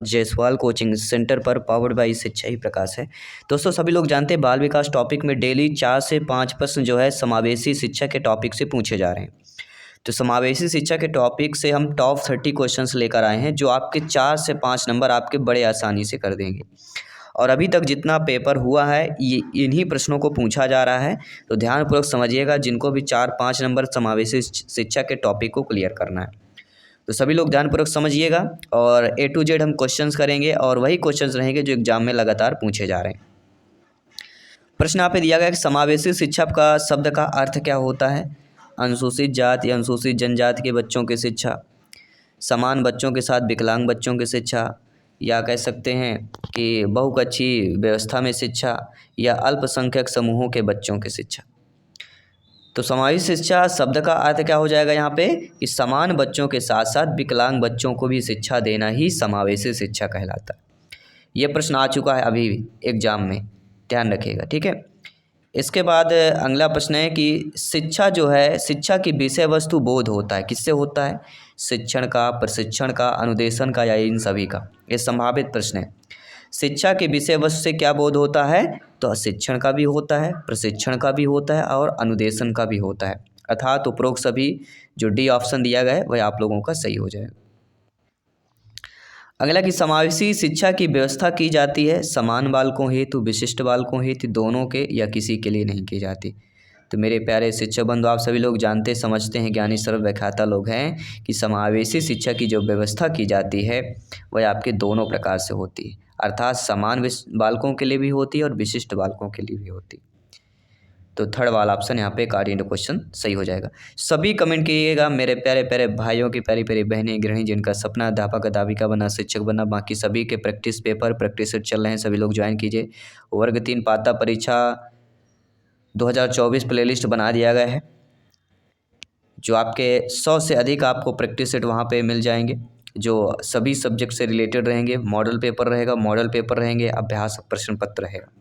Jaiswal coaching centre पर powered by शिक्षा ही प्रकाश है। दोस्तों सभी लोग जानते हैं बाल विकास टॉपिक में डेली 4 से 5 प्रश्न जो है समावेशी शिक्षा के टॉपिक से पूछे जा रहे हैं। तो समावेशी शिक्षा के टॉपिक से हम टॉप 30 क्वेश्चंस लेकर आए हैं जो आपके 4 से 5 नंबर आपके बड़े आसानी से कर देंगे। और अभी तक जितना पेपर हुआ है ये इन्हीं प्रश्नों को पूछा जा रहा है। तो ध्यानपूर्वक समझिएगा जिनको भी 4-5 नंबर समावेशी शिक्षा के टॉपिक को क्लियर करना है। तो सभी लोग ध्यानपूर्वक समझिएगा और A to Z हम क्वेश्चंस करेंगे और वही क्वेश्चंस रहेंगे जो एग्जाम में लगातार पूछे जा रहे हैं। प्रश्न यहाँ पे दिया गया है कि समावेशी शिक्षा का शब्द का अर्थ क्या होता है। अनुसूचित जाति या अनुसूचित जनजाति के बच्चों की शिक्षा, समान बच्चों के साथ विकलांग बच्चों की शिक्षा, या कह सकते हैं कि बहुकक्षीय व्यवस्था में शिक्षा, या अल्पसंख्यक समूहों के बच्चों की शिक्षा। तो समावेशी शिक्षा शब्द का अर्थ क्या हो जाएगा यहाँ पे कि समान बच्चों के साथ साथ विकलांग बच्चों को भी शिक्षा देना ही समावेशी शिक्षा कहलाता है। ये प्रश्न आ चुका है अभी एग्जाम में, ध्यान रखिएगा, ठीक है। इसके बाद अगला प्रश्न है कि शिक्षा जो है, शिक्षा की विषय वस्तु बोध होता है, किससे होता है। शिक्षण का, प्रशिक्षण का, अनुदेशन का, या इन सभी का। ये संभावित प्रश्न है। शिक्षा के विषय वस्तु से क्या बोध होता है, तो शिक्षण का भी होता है, प्रशिक्षण का भी होता है और अनुदेशन का भी होता है। अर्थात उपरोक्त सभी जो डी ऑप्शन दिया गया है वह आप लोगों का सही हो जाएगा। अगला कि समावेशी शिक्षा की व्यवस्था की जाती है समान बालकों हेतु, विशिष्ट बालकों हेतु, दोनों के, या किसी के लिए नहीं की जाती। तो मेरे प्यारे शिक्षक बंधु, आप सभी लोग जानते समझते हैं, ज्ञानी सर्व व्याख्याता लोग हैं कि समावेशी शिक्षा की जो व्यवस्था की जाती है वह आपके दोनों प्रकार से होती है। अर्थात समान बालकों के लिए भी होती है और विशिष्ट बालकों के लिए भी होती है। तो थर्ड वाला ऑप्शन यहाँ पे कार्डियन क्वेश्चन सही हो जाएगा। सभी कमेंट कीजिएगा मेरे प्यारे प्यारे भाइयों की, प्यारी प्यारी बहनें, गृहिणी जिनका सपना अध्यापक अध्यापिका बना, शिक्षक बनना, बाकी सभी के प्रैक्टिस पेपर प्रैक्टिस सेट चल रहे हैं, सभी लोग ज्वाइन कीजिए। वर्ग 3 पात्रता परीक्षा 2024 प्लेलिस्ट बना दिया गया है, जो आपके 100 से अधिक आपको प्रैक्टिस सेट वहाँ पे मिल जाएंगे, जो सभी सब्जेक्ट से रिलेटेड रहेंगे। मॉडल पेपर रहेगा, मॉडल पेपर रहेंगे, अभ्यास प्रश्न पत्र रहेगा।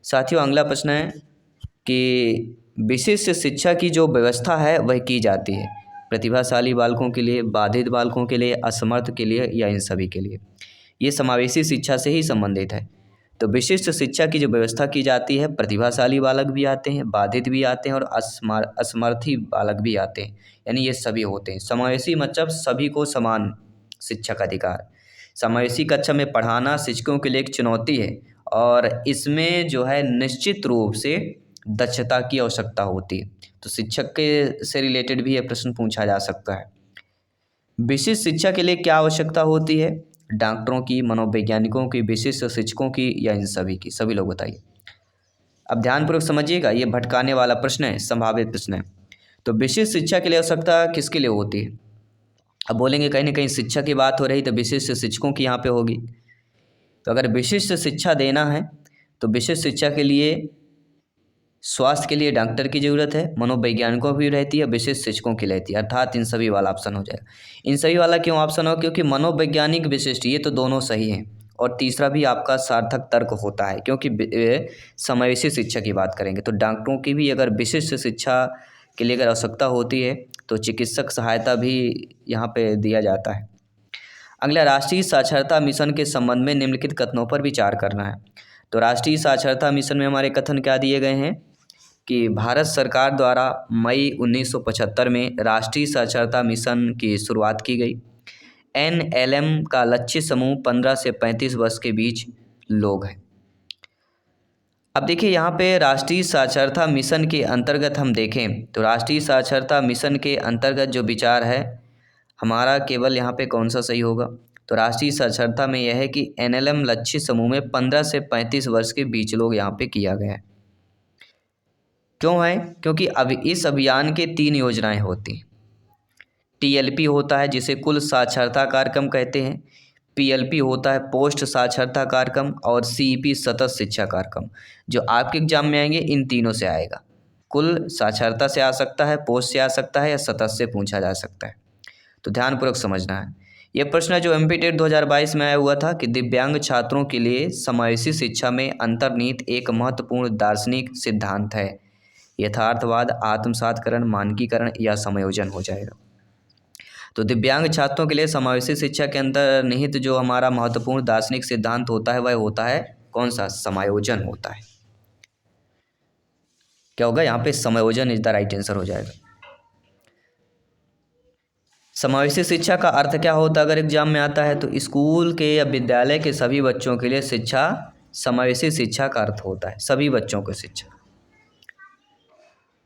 साथियों अगला प्रश्न है कि विशिष्ट शिक्षा की जो व्यवस्था है वह की जाती है प्रतिभाशाली बालकों के लिए, बाधित बालकों के लिए, असमर्थ के लिए, या इन सभी के लिए। ये समावेशी शिक्षा से ही संबंधित है। तो विशिष्ट शिक्षा की जो व्यवस्था की जाती है, प्रतिभाशाली बालक भी आते हैं, बाधित भी आते हैं और असमर्थी बालक भी आते हैं, यानी ये सभी होते हैं। समावेशी मतलब सभी को समान शिक्षा का अधिकार। समावेशी कक्षा में पढ़ाना शिक्षकों के लिए एक चुनौती है और इसमें जो है निश्चित रूप से दक्षता की आवश्यकता होती है। तो शिक्षक के से रिलेटेड भी ये प्रश्न पूछा जा सकता है। विशिष्ट शिक्षा के लिए क्या आवश्यकता होती है, डॉक्टरों की, मनोवैज्ञानिकों की, विशिष्ट शिक्षकों की, या इन सभी की। सभी लोग बताइए। अब ध्यानपूर्वक समझिएगा, ये भटकाने वाला प्रश्न है, संभावित प्रश्न है। तो विशिष्ट शिक्षा के लिए आवश्यकता किसके लिए होती है। अब बोलेंगे कहीं ना कहीं शिक्षा की बात हो रही तो विशिष्ट शिक्षकों की यहाँ पे होगी। तो अगर विशिष्ट शिक्षा देना है तो विशिष्ट शिक्षा के लिए स्वास्थ्य के लिए डॉक्टर की ज़रूरत है, मनोवैज्ञानिकों की भी रहती है, विशिष्ट शिक्षकों की रहती है। अर्थात इन सभी वाला ऑप्शन हो जाएगा। इन सभी वाला क्यों ऑप्शन हो, क्योंकि मनोवैज्ञानिक विशिष्ट ये तो दोनों सही हैं और तीसरा भी आपका सार्थक तर्क होता है, क्योंकि समावेशी शिक्षा की बात करेंगे तो डॉक्टरों की भी अगर विशिष्ट शिक्षा के लिए अगर आवश्यकता होती है तो चिकित्सक सहायता भी यहाँ पे दिया जाता है। अगला राष्ट्रीय साक्षरता मिशन के संबंध में निम्नलिखित कथनों पर विचार करना है। तो राष्ट्रीय साक्षरता मिशन में हमारे कथन क्या दिए गए हैं कि भारत सरकार द्वारा मई 1975 में राष्ट्रीय साक्षरता मिशन की शुरुआत की गई। NLM का लक्ष्य समूह 15 से 35 वर्ष के बीच लोग हैं। अब देखिए यहाँ पे राष्ट्रीय साक्षरता मिशन के अंतर्गत हम देखें तो राष्ट्रीय साक्षरता मिशन के अंतर्गत जो विचार है हमारा केवल यहाँ पे कौन सा सही होगा, तो राष्ट्रीय साक्षरता में यह है कि NLM लक्ष्य समूह में 15 से 35 वर्ष के बीच लोग यहाँ पे किया गया है। क्यों है, क्योंकि अब इस अभियान के 3 योजनाएं होती हैं। TLP होता है जिसे कुल साक्षरता कार्यक्रम कहते हैं, PLP होता है पोस्ट साक्षरता कार्यक्रम, और CEP सतत शिक्षा कार्यक्रम। जो आपके एग्जाम में आएंगे इन तीनों से आएगा। कुल साक्षरता से आ सकता है, पोस्ट से आ सकता है, या सतत से पूछा जा सकता है। तो ध्यानपूर्वक समझना है। यह प्रश्न जो MP टेट 2022 में आया हुआ था कि दिव्यांग छात्रों के लिए समावेशी शिक्षा में अंतर्निहित एक महत्वपूर्ण दार्शनिक सिद्धांत है, यथार्थवाद, आत्मसातकरण, मानकीकरण या समायोजन हो जाएगा। तो दिव्यांग छात्रों के लिए समावेशी शिक्षा के अंदर निहित जो हमारा महत्वपूर्ण दार्शनिक सिद्धांत होता है वह होता है कौन सा? समायोजन होता है। क्या होगा यहाँ पे? समायोजन इज द राइट आंसर हो जाएगा। समावेशी शिक्षा का अर्थ क्या होता है अगर एग्जाम में आता है? तो स्कूल के या विद्यालय के सभी बच्चों के लिए शिक्षा समावेशी शिक्षा का अर्थ होता है, सभी बच्चों को शिक्षा।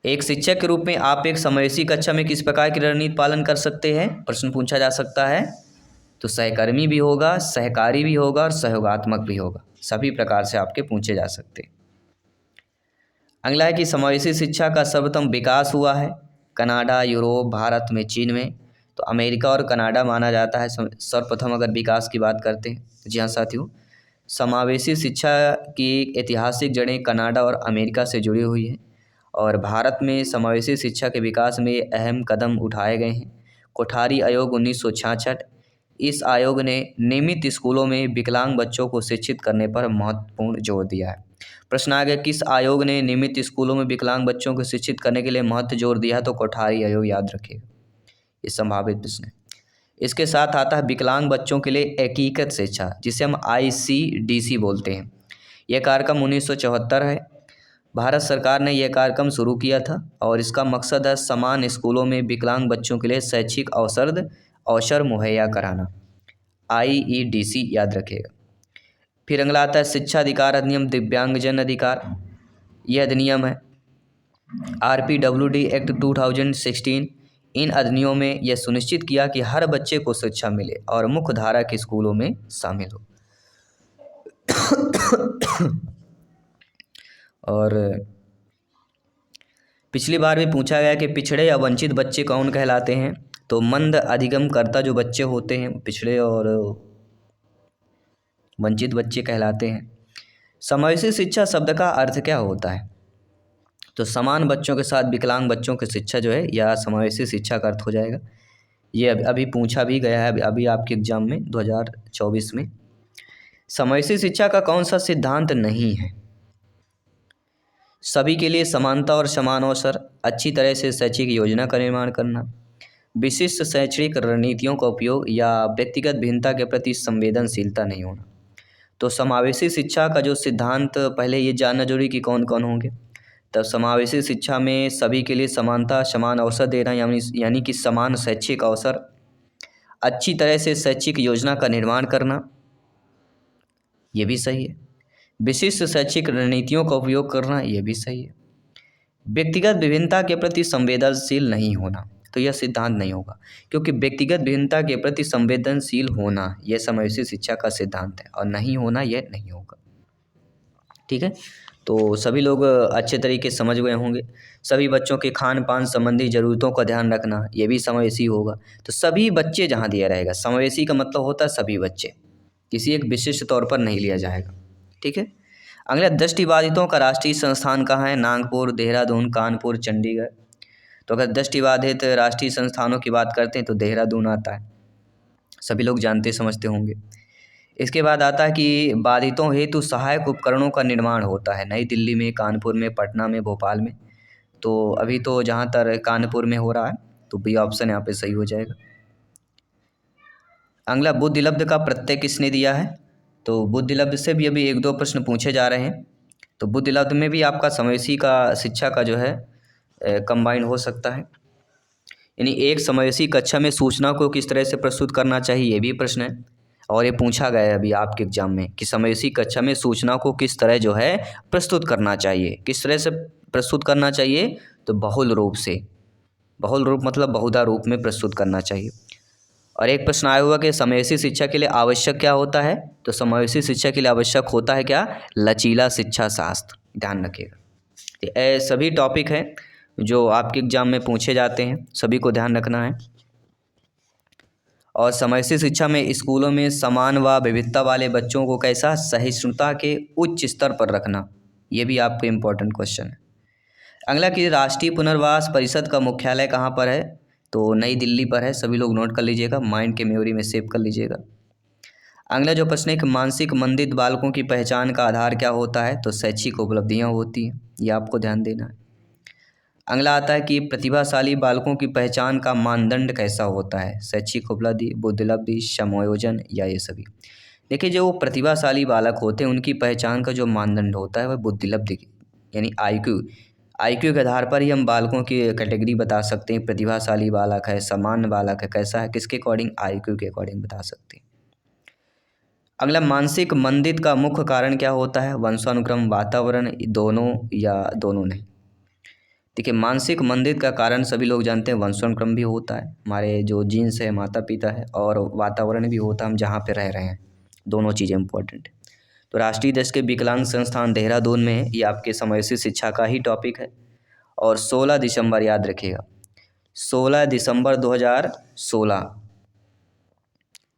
एक शिक्षक के रूप में आप एक समावेशी कक्षा में किस प्रकार की रणनीति पालन कर सकते हैं? प्रश्न पूछा जा सकता है। तो सहकर्मी भी होगा, सहकारी भी होगा और सहयोगात्मक भी होगा, सभी प्रकार से आपके पूछे जा सकते हैं। अगला है कि समावेशी शिक्षा का सर्वप्रथम विकास हुआ है कनाडा, यूरोप, भारत में, चीन में। तो अमेरिका और कनाडा माना जाता है सर्वप्रथम अगर विकास की बात करते हैं। जी हाँ साथियों, समावेशी शिक्षा की ऐतिहासिक जड़ें कनाडा और अमेरिका से जुड़ी हुई हैं और भारत में समावेशी शिक्षा के विकास में अहम कदम उठाए गए हैं। कोठारी आयोग 1966, इस आयोग ने नियमित स्कूलों में विकलांग बच्चों को शिक्षित करने पर महत्वपूर्ण जोर दिया है। प्रश्न आ गया, किस आयोग ने नियमित स्कूलों में विकलांग बच्चों को शिक्षित करने के लिए महत्व जोर दिया? तो कोठारी आयोग, याद रखिएगा, ये संभावित प्रश्न है। इसके साथ आता है विकलांग बच्चों के लिए एकीकृत शिक्षा, जिसे हम ICDC बोलते हैं। यह कार्यक्रम 1974 है। भारत सरकार ने यह कार्यक्रम शुरू किया था और इसका मकसद है समान स्कूलों में विकलांग बच्चों के लिए शैक्षिक अवसर मुहैया कराना। IEDC याद रखिएगा। फिर अगला आता है शिक्षा अधिकार अधिनियम, दिव्यांगजन अधिकार। यह अधिनियम है RPWD एक्ट 2016। इन अधिनियमों में यह सुनिश्चित किया कि हर बच्चे को शिक्षा मिले और मुख्य धारा के स्कूलों में शामिल हो। और पिछली बार भी पूछा गया कि पिछड़े या वंचित बच्चे कौन कहलाते हैं? तो मंद अधिगमकर्ता जो बच्चे होते हैं पिछड़े और वंचित बच्चे कहलाते हैं। समावेशी शिक्षा शब्द का अर्थ क्या होता है? तो समान बच्चों के साथ विकलांग बच्चों की शिक्षा जो है यह समावेशी शिक्षा का अर्थ हो जाएगा। ये अभी पूछा भी गया है अभी आपके एग्जाम में 2024 में। समावेशी शिक्षा का कौन सा सिद्धांत नहीं है? सभी के लिए समानता और समान अवसर, अच्छी तरह से शैक्षिक योजना का निर्माण करना, विशिष्ट शैक्षणिक रणनीतियों का उपयोग या व्यक्तिगत भिन्नता के प्रति संवेदनशीलता नहीं होना। तो समावेशी शिक्षा का जो सिद्धांत, पहले ये जानना जरूरी कि कौन कौन होंगे। तब समावेशी शिक्षा में सभी के लिए समानता, समान अवसर देना, यानी कि समान शैक्षिक अवसर, अच्छी तरह से शैक्षिक योजना का निर्माण करना, ये भी सही है। विशिष्ट शैक्षिक रणनीतियों का उपयोग करना, ये भी सही है। व्यक्तिगत विभिन्नता के प्रति संवेदनशील नहीं होना, तो यह सिद्धांत नहीं होगा, क्योंकि व्यक्तिगत भिन्नता के प्रति संवेदनशील होना यह समावेशी शिक्षा का सिद्धांत है और नहीं होना यह नहीं होगा। ठीक है, तो सभी लोग अच्छे तरीके से समझ गए होंगे। सभी बच्चों के खान पान संबंधी ज़रूरतों का ध्यान रखना, ये भी समावेशी होगा। तो सभी बच्चे जहाँ दिया रहेगा, समावेशी का मतलब होता है सभी बच्चे, किसी एक विशिष्ट तौर पर नहीं लिया जाएगा। ठीक है, अगला दृष्टिबाधितों का राष्ट्रीय संस्थान कहाँ है? नागपुर, देहरादून, कानपुर, चंडीगढ़। तो अगर दृष्टिबाधित राष्ट्रीय संस्थानों की बात करते हैं तो देहरादून आता है, सभी लोग जानते समझते होंगे। इसके बाद आता है कि बाधितों हेतु सहायक उपकरणों का निर्माण होता है नई दिल्ली में, कानपुर में, पटना में, भोपाल में। तो अभी तो जहाँ तक कानपुर में हो रहा है, तो बी ऑप्शन यहाँ पे सही हो जाएगा। अगला बुद्धिलब्ध का प्रत्यय किसने दिया है? तो बुद्धिलब्ध से भी अभी 1-2 प्रश्न पूछे जा रहे हैं। तो बुद्धिलब्ध में भी आपका समावेशी का शिक्षा का जो है कंबाइन हो सकता है, यानी एक समावेशी कक्षा में सूचना को किस तरह से प्रस्तुत करना चाहिए, ये भी प्रश्न है। और ये पूछा गया है अभी आपके एग्जाम में कि समावेशी कक्षा में सूचना को किस तरह जो है प्रस्तुत करना चाहिए। किस तरह से प्रस्तुत करना चाहिए? तो बहुल रूप से, बहुल रूप मतलब बहुधा रूप में प्रस्तुत करना चाहिए। और एक प्रश्न आया हुआ कि समावेशी शिक्षा के लिए आवश्यक क्या होता है? तो समावेशी शिक्षा के लिए आवश्यक होता है क्या? लचीला शिक्षा शास्त्र, ध्यान रखिएगा। ये सभी टॉपिक हैं जो आपके एग्जाम में पूछे जाते हैं, सभी को ध्यान रखना है। और समावेशी शिक्षा में स्कूलों में समान व विविधता वाले बच्चों को कैसा सहिष्णुता के उच्च स्तर पर रखना, ये भी आपको इम्पोर्टेंट क्वेश्चन है। अगला कि राष्ट्रीय पुनर्वास परिषद का मुख्यालय कहाँ पर है? तो नई दिल्ली पर है, सभी लोग नोट कर लीजिएगा, माइंड के मेमोरी में सेव कर लीजिएगा। अगला जो प्रश्न है कि मानसिक मंदित बालकों की पहचान का आधार क्या होता है? तो शैक्षिक उपलब्धियाँ होती हैं, ये आपको ध्यान देना है। अगला आता है कि प्रतिभाशाली बालकों की पहचान का मानदंड कैसा होता है, शैक्षिक उपलब्धि, बुद्धिलब्धि, समायोजन या ये सभी। देखिए जो प्रतिभाशाली बालक होते हैं उनकी पहचान का जो मानदंड होता है वह बुद्धिलब्धि यानी आईक्यू के आधार पर ही हम बालकों की कैटेगरी बता सकते हैं। प्रतिभाशाली बालक है, सामान्य बालक है, कैसा है, किसके अकॉर्डिंग, आईक्यू के अकॉर्डिंग बता सकते हैं। अगला मानसिक मंदित का मुख्य कारण क्या होता है, वंशानुक्रम, वातावरण, दोनों या दोनों नहीं। देखिए मानसिक मंदित का कारण सभी लोग जानते हैं वंशानुक्रम भी होता है, हमारे जो जीन्स है, माता पिता है, और वातावरण भी होता है, हम जहाँ पे रह रहे हैं, दोनों चीज़ें इंपॉर्टेंट है। तो राष्ट्रीय देश के विकलांग संस्थान देहरादून में है, ये आपके समावेशी शिक्षा का ही टॉपिक है। और 16 दिसंबर याद रखिएगा, 16 दिसंबर 2016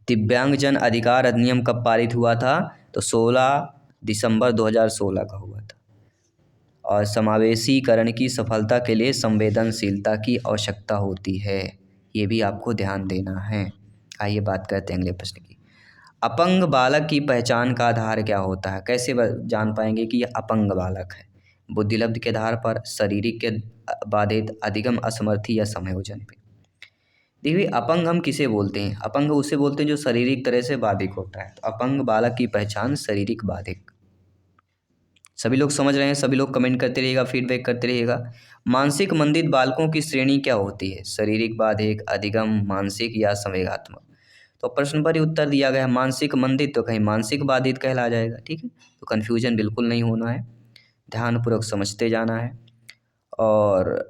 दिव्यांगजन अधिकार अधिनियम कब पारित हुआ था, तो 16 दिसंबर 2016 का हुआ था। और समावेशीकरण की सफलता के लिए संवेदनशीलता की आवश्यकता होती है, ये भी आपको ध्यान देना है। आइए बात करते हैं अगले प्रश्न की। अपंग बालक की पहचान का आधार क्या होता है, कैसे जान पाएंगे कि यह अपंग बालक है, बुद्धिलब्धि के आधार पर, शारीरिक के बाधित, अधिगम असमर्थी या समायोजन पे। देखिए अपंग हम किसे बोलते हैं, अपंग उसे बोलते हैं जो शारीरिक तरह से बाधिक होता है। तो अपंग बालक की पहचान शारीरिक बाधिक। सभी लोग समझ रहे हैं, सभी लोग कमेंट करते रहिएगा, फीडबैक करते रहिएगा। मानसिक मंदित बालकों की श्रेणी क्या होती है, शारीरिक बाधिक, अधिगम, मानसिक या संवेगात्मक। तो प्रश्न पर ही उत्तर दिया गया है मानसिक मंदित, तो कहीं मानसिक बाधित कहला जाएगा। ठीक है, तो कन्फ्यूजन बिल्कुल नहीं होना है, ध्यानपूर्वक समझते जाना है। और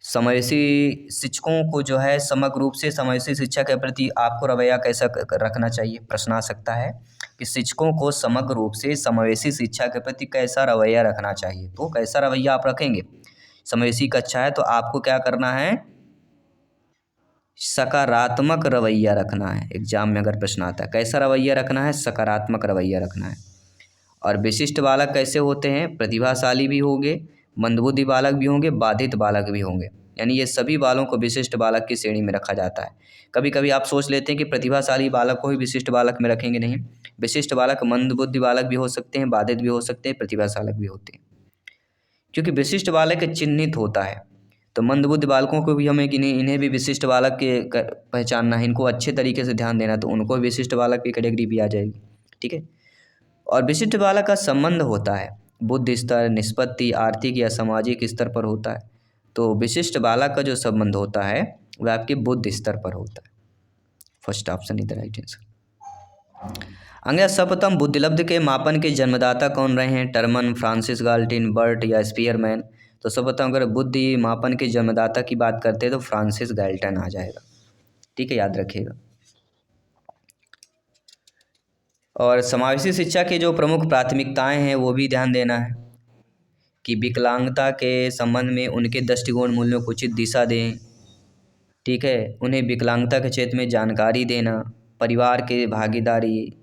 समावेशी शिक्षकों को जो है समग्र रूप से समावेशी शिक्षा के प्रति आपको रवैया कैसा रखना चाहिए, प्रश्न आ सकता है कि शिक्षकों को समग्र रूप से समावेशी शिक्षा के प्रति कैसा रवैया रखना चाहिए। तो कैसा रवैया आप रखेंगे, समावेशी कक्षा है तो आपको क्या करना है, सकारात्मक रवैया रखना है। एग्जाम में अगर प्रश्न आता है कैसा रवैया रखना है, सकारात्मक रवैया रखना है। और विशिष्ट बालक कैसे होते हैं, प्रतिभाशाली भी होंगे, मंदबुद्धि बालक भी होंगे, बाधित बालक भी होंगे, यानी ये सभी बालों को विशिष्ट बालक की श्रेणी में रखा जाता है। कभी कभी आप सोच लेते हैं कि प्रतिभाशाली बालक को ही विशिष्ट बालक में रखेंगे, नहीं, विशिष्ट बालक मंदबुद्धि बालक भी हो सकते हैं, बाधित भी हो सकते हैं, प्रतिभाशालक भी होते हैं। क्योंकि विशिष्ट बालक चिन्हित होता है, तो मंदबुद्धि बालकों को भी हमें इन्हें भी विशिष्ट बालक के पहचानना है, इनको अच्छे तरीके से ध्यान देना, तो उनको विशिष्ट बालक की कैटेगरी भी आ जाएगी। ठीक है, और विशिष्ट बालक का संबंध होता है बुद्धि स्तर, निष्पत्ति, आर्थिक या सामाजिक स्तर पर होता है। तो विशिष्ट बालक का जो संबंध होता है वह आपके बुद्धि स्तर पर होता है। First option is the right answer. अगला, सर्वप्रथम बुद्धिलब्धि के मापन के जन्मदाता कौन रहे हैं, टर्मन, फ्रांसिस गाल्टिन, बर्ट या स्पीयरमैन। तो सर्वप्रथम अगर बुद्धि मापन के जन्मदाता की बात करते हैं तो फ्रांसिस गाल्टन आ जाएगा। ठीक है, याद रखिएगा। और समावेशी शिक्षा के जो प्रमुख प्राथमिकताएं हैं वो भी ध्यान देना है कि विकलांगता के संबंध में उनके दृष्टिकोण मूल्यों को उचित दिशा दें। ठीक है, उन्हें विकलांगता के क्षेत्र में जानकारी देना, परिवार के भागीदारी,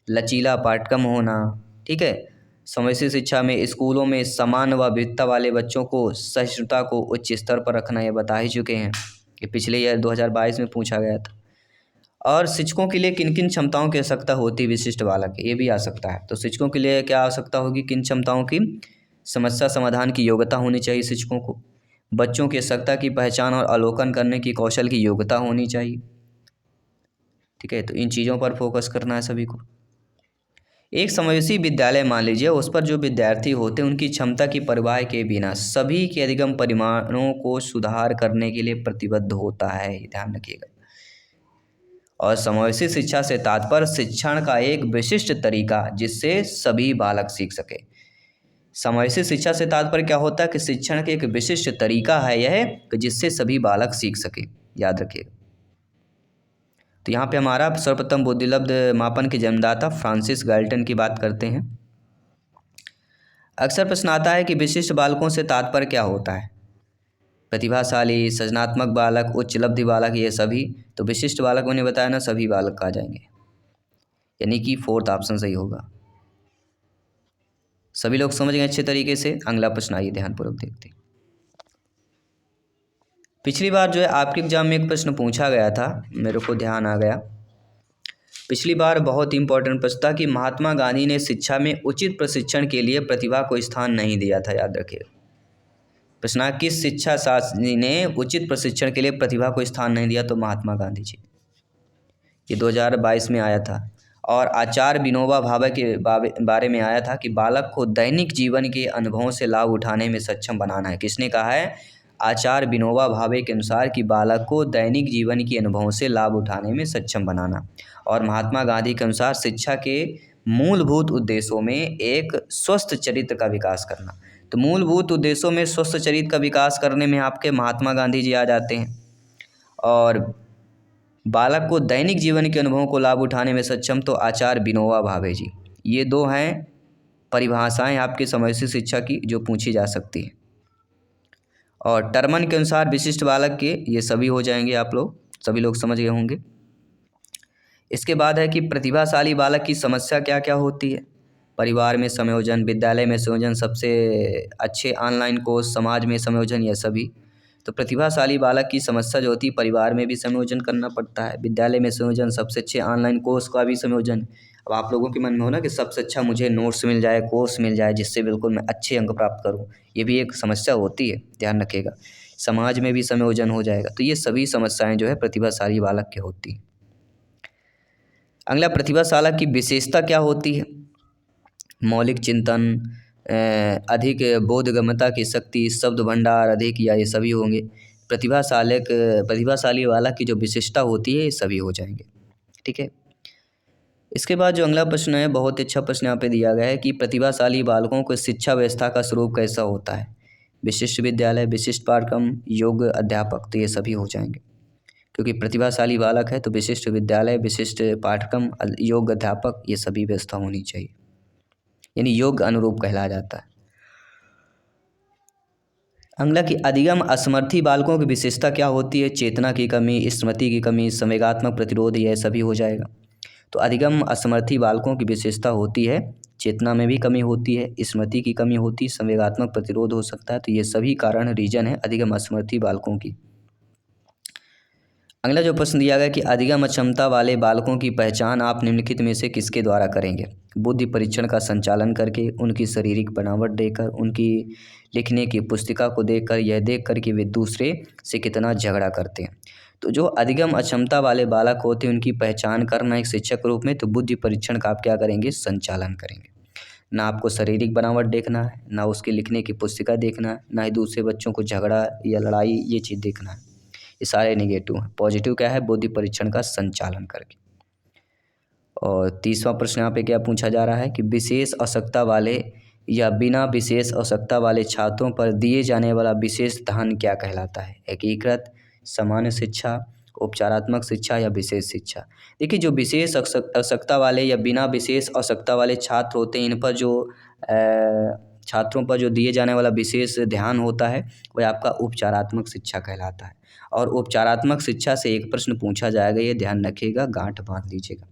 लचीला पाठ्यक्रम होना। ठीक है, समावेशी शिक्षा में स्कूलों में समान व विविधता वाले बच्चों को सहिष्णुता को उच्च स्तर पर रखना, ये बता ही चुके हैं, ये पिछले ईयर 2022 में पूछा गया था। और शिक्षकों के लिए किन किन क्षमताओं की आवश्यकता होती है विशिष्ट बालक, ये भी आ सकता है। तो शिक्षकों के लिए क्या आवश्यकता होगी, किन क्षमताओं की, समस्या समाधान की योग्यता होनी चाहिए शिक्षकों को, बच्चों की आवश्यकता की पहचान और अवलोकन करने की कौशल की योग्यता होनी चाहिए। ठीक है, तो इन चीज़ों पर फोकस करना है सभी को। एक समावेशी विद्यालय मान लीजिए, उस पर जो विद्यार्थी होते हैं उनकी क्षमता की परवाह के बिना सभी के अधिगम परिमाणों को सुधार करने के लिए प्रतिबद्ध होता है, ध्यान रखिएगा। और समावेशी शिक्षा से तात्पर्य शिक्षण का एक विशिष्ट तरीका जिससे सभी बालक सीख सके। समावेशी शिक्षा से तात्पर्य क्या होता है कि शिक्षण के एक विशिष्ट तरीका है यह कि जिससे सभी बालक सीख सके, याद रखिएगा। तो यहाँ पे हमारा सर्वप्रथम बुद्धिलब्धि मापन के जन्मदाता फ्रांसिस गाल्टन की बात करते हैं। अक्सर प्रश्न आता है कि विशिष्ट बालकों से तात्पर्य क्या होता है, प्रतिभाशाली, सृजनात्मक बालक, उच्च लब्धि बालक, ये सभी। तो विशिष्ट बालक मैंने बताया ना, सभी बालक आ जाएंगे, यानी कि फोर्थ ऑप्शन सही होगा। सभी लोग समझ गए अच्छे तरीके से। अगला प्रश्न आइए ध्यानपूर्वक देखते हैं। पिछली बार जो है आपके एग्जाम में एक प्रश्न पूछा गया था, मेरे को ध्यान आ गया, पिछली बार बहुत इंपॉर्टेंट प्रश्न था कि महात्मा गांधी ने शिक्षा में उचित प्रशिक्षण के लिए प्रतिभा को स्थान नहीं दिया था, याद रखिएगा। प्रश्न, किस शिक्षा शास्त्री ने उचित प्रशिक्षण के लिए प्रतिभा को स्थान नहीं दिया? तो महात्मा गांधी जी। ये 2022 में आया था। और आचार्य विनोबा भावे के बारे में आया था कि बालक को दैनिक जीवन के अनुभवों से लाभ उठाने में सक्षम बनाना है। किसने कहा है? आचार्य विनोबा भावे के अनुसार कि बालक को दैनिक जीवन के अनुभवों से लाभ उठाने में सक्षम बनाना। और महात्मा गांधी के अनुसार शिक्षा के मूलभूत उद्देश्यों में एक स्वस्थ चरित्र का विकास करना। तो मूलभूत उद्देश्यों में स्वस्थ चरित्र का विकास करने में आपके महात्मा गांधी जी आ जाते हैं। और बालक को दैनिक जीवन के अनुभवों को लाभ उठाने में सक्षम, तो आचार्य विनोबा भावे जी। ये दो हैं परिभाषाएं आपके समावेशी शिक्षा की जो पूछी जा सकती है। और टर्मन के अनुसार विशिष्ट बालक के ये सभी हो जाएंगे, आप लोग सभी लोग समझ गए होंगे। इसके बाद है कि प्रतिभाशाली बालक की समस्या क्या क्या होती है? परिवार में संयोजन, विद्यालय में संयोजन, सबसे अच्छे ऑनलाइन कोर्स, समाज में संयोजन, यह सभी। तो प्रतिभाशाली बालक की समस्या जो होती है, परिवार में भी संयोजन करना पड़ता है, विद्यालय में संयोजन, सबसे अच्छे ऑनलाइन कोर्स का भी संयोजन। अब आप लोगों के मन में हो ना कि सबसे अच्छा मुझे नोट्स मिल जाए, कोर्स मिल जाए जिससे बिल्कुल मैं अच्छे अंक प्राप्त करूँ, ये भी एक समस्या होती है, ध्यान रखिएगा। समाज में भी संयोजन हो जाएगा। तो ये सभी समस्याएं जो है प्रतिभाशाली बालक की होती हैं। अगला, प्रतिभाशाली की विशेषता क्या होती है? मौलिक चिंतन, अधिक बोधगम्यता की शक्ति, शब्द भंडार अधिक, या ये सभी होंगे। प्रतिभाशाली बालक की जो विशेषता होती है ये सभी हो जाएंगे, ठीक है। इसके बाद जो अगला प्रश्न है, बहुत ही अच्छा प्रश्न यहाँ पे दिया गया है कि प्रतिभाशाली बालकों को शिक्षा व्यवस्था का स्वरूप कैसा होता है? विशिष्ट विद्यालय, विशिष्ट पाठ्यक्रम, योग्य अध्यापक, तो ये सभी हो जाएंगे। क्योंकि प्रतिभाशाली बालक है तो विशिष्ट विद्यालय, विशिष्ट पाठ्यक्रम, योग्य अध्यापक, ये सभी व्यवस्था होनी चाहिए, यानी योग्य अनुरूप कहलाया जाता है। अगला कि अधिगम असमर्थी बालकों की विशेषता क्या होती है? चेतना की कमी, स्मृति की कमी, संवेगात्मक प्रतिरोध, यह सभी हो जाएगा। तो अधिगम असमर्थी बालकों की विशेषता होती है चेतना में भी कमी होती है, स्मृति की कमी होती है, संवेगात्मक प्रतिरोध हो सकता है। तो ये सभी कारण रीजन है अधिगम असमर्थी बालकों की। अगला जो प्रश्न दिया गया कि अधिगम अक्षमता वाले बालकों की पहचान आप निम्नलिखित में से किसके द्वारा करेंगे? बुद्धि परीक्षण का संचालन करके, उनकी शारीरिक बनावट देकर, उनकी लिखने की पुस्तिका को देखकर, यह देखकर कि वे दूसरे से कितना झगड़ा करते हैं। तो जो अधिगम अक्षमता वाले बालक होते हैं उनकी पहचान करना एक शिक्षक के रूप में, तो बुद्धि परीक्षण का आप क्या करेंगे? संचालन करेंगे। ना आपको शारीरिक बनावट देखना है, ना उसके लिखने की पुस्तिका देखना है, ना ही दूसरे बच्चों को झगड़ा या लड़ाई ये चीज़ देखना है। ये सारे नेगेटिव हैं। पॉजिटिव क्या है? बुद्धि परीक्षण का संचालन करके। और तीसरा प्रश्न यहाँ पे क्या पूछा जा रहा है कि विशेष आवश्यकता वाले या बिना विशेष आवश्यकता वाले छात्रों पर दिए जाने वाला विशेष ध्यान क्या कहलाता है? एकीकृत, सामान्य शिक्षा, उपचारात्मक शिक्षा या विशेष शिक्षा। देखिए, जो विशेष आवश्यकता वाले या बिना विशेष आवश्यकता वाले छात्र होते हैं, इन पर जो छात्रों पर जो दिए जाने वाला विशेष ध्यान होता है वह आपका उपचारात्मक शिक्षा कहलाता है। और उपचारात्मक शिक्षा से एक प्रश्न पूछा जाएगा, ये ध्यान रखिएगा, गांठ बांध लीजिएगा,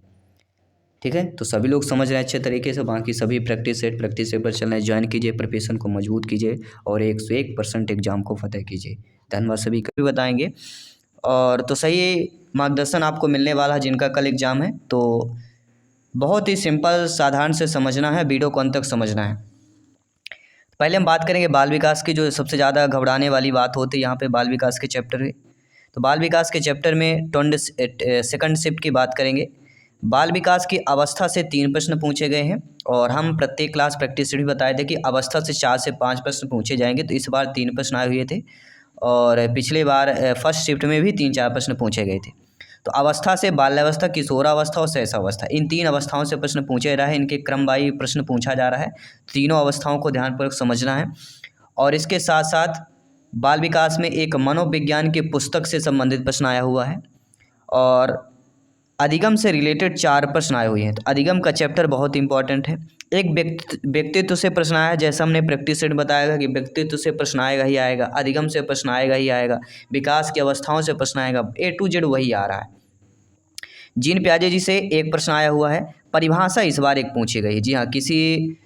ठीक है। तो सभी लोग समझ रहे हैं अच्छे तरीके से। बाकी सभी प्रैक्टिस सेट पर चलना, ज्वाइन कीजिए, प्रिपरेशन को मजबूत कीजिए और 101% एग्जाम को फतेह कीजिए। धन्यवाद सभी को भी बताएंगे। और तो सही मार्गदर्शन आपको मिलने वाला है जिनका कल एग्ज़ाम है। तो बहुत ही सिंपल साधारण से समझना है, वीडियो को अंत तक समझना है। पहले हम बात करेंगे बाल विकास की, जो सबसे ज़्यादा घबराने वाली बात होती है यहाँ पे बाल विकास के चैप्टर में। तो बाल विकास के चैप्टर में 22nd शिफ्ट की बात करेंगे। बाल विकास की अवस्था से 3 प्रश्न पूछे गए हैं और हम प्रत्येक क्लास प्रैक्टिस भी बताए थे कि अवस्था से 4 से 5 प्रश्न पूछे जाएंगे। तो इस बार 3 प्रश्न आए हुए थे और पिछले बार फर्स्ट शिफ्ट में भी 3-4 प्रश्न पूछे गए थे। तो अवस्था से बाल्यावस्था, किशोरावस्था और शैशवावस्था, इन 3 अवस्थाओं से प्रश्न पूछे रहे हैं। इनके क्रमवाही प्रश्न पूछा जा रहा है। तीनों अवस्थाओं को ध्यानपूर्वक समझना है। और इसके साथ साथ बाल विकास में एक मनोविज्ञान की पुस्तक से संबंधित प्रश्न आया हुआ है और अधिगम से रिलेटेड 4 प्रश्न आए हुए हैं। तो अधिगम का चैप्टर बहुत इंपॉर्टेंट है। एक व्यक्तित्व से प्रश्न आया, जैसा हमने प्रैक्टिस सेट बताया कि व्यक्तित्व से प्रश्न आएगा ही आएगा, अधिगम से प्रश्न आएगा ही आएगा, विकास की अवस्थाओं से प्रश्न आएगा, A to Z वही आ रहा है। जीन प्याजे जी से एक प्रश्न आया हुआ है। परिभाषा इस बार एक पूछी गई है। जी हाँ, किसी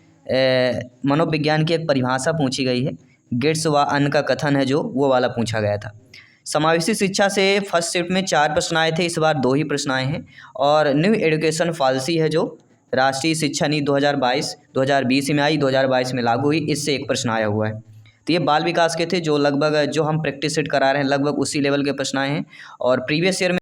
मनोविज्ञान की एक परिभाषा पूछी गई है। गिट्स व अन्य का कथन है जो, वो वाला पूछा गया था। समावेशी शिक्षा से फर्स्ट शिफ्ट में 4 प्रश्न आए थे, इस बार 2 ही प्रश्न आए हैं। और न्यू एजुकेशन पॉलिसी है जो राष्ट्रीय शिक्षा नीति 2020 में आई, 2022 में लागू हुई, इससे एक प्रश्न आया हुआ है। तो ये बाल विकास के थे, जो लगभग जो हम प्रैक्टिस सेट करा रहे हैं लगभग उसी लेवल के प्रश्न आए हैं। और प्रीवियस ईयर में